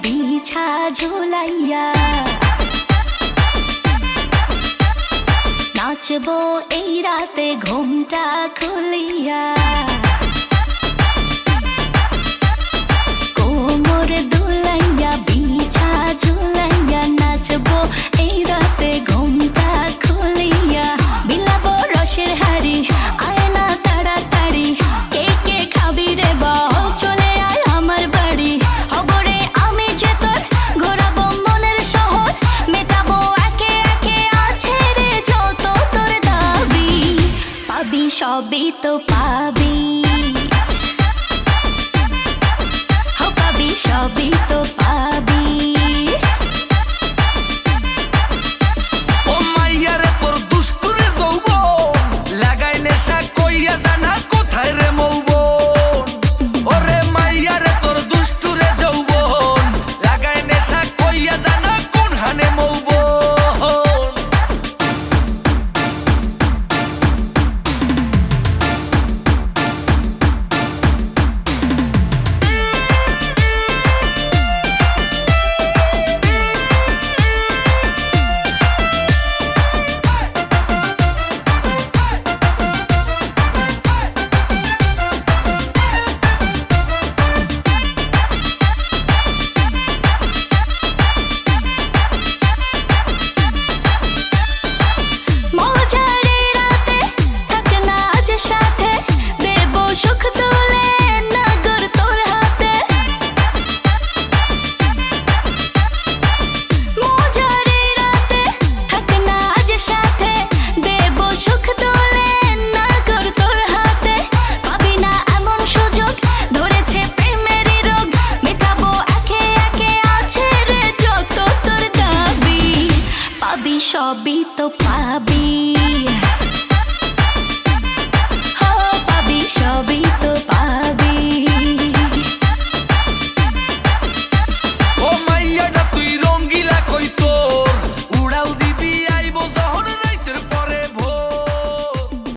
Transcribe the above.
বিছা ঝুলাইয়া নাচবো এই রাতে ঘুমটা খুলিয়া কোমর দুলাইয়া বিছা ঝুলাইয়া নাচবো এই রাতে ঘুমটা খুলিয়া বিলাবো রসের হাড়ি আয় না তাড়াতাড়ি কে কে খাবি রে বল চলে আয় আমার বাড়ি হবরে আমি যে তোর ঘোরাবো মনের শহর মেটাবো একে একে আছে রে যত তোর দাবি পাবি সবই তো পাবি পাবি সবই তো পাবি ও মাইয়ারে তোর দুষ্টুরে যৌবন লাগাই নেশা কইয়া জানা কোথায় রে মৌবন ওরে মাইয়ারে তোর দুষ্টুরে যৌবন লাগাই নেশা কইয়া জানা কোন হানে মৌবন সুখ তুলে নগর তোর হাতে মজারে রাতে থাক না আজ সাথে দেব সুখ তুলে নগর তোর হাতে পাবি না এমন সুযোগ ধরেছে প্রেমের রোগ মেটাবো একে একে আছে রে যত তোর দাবি পাবি সবই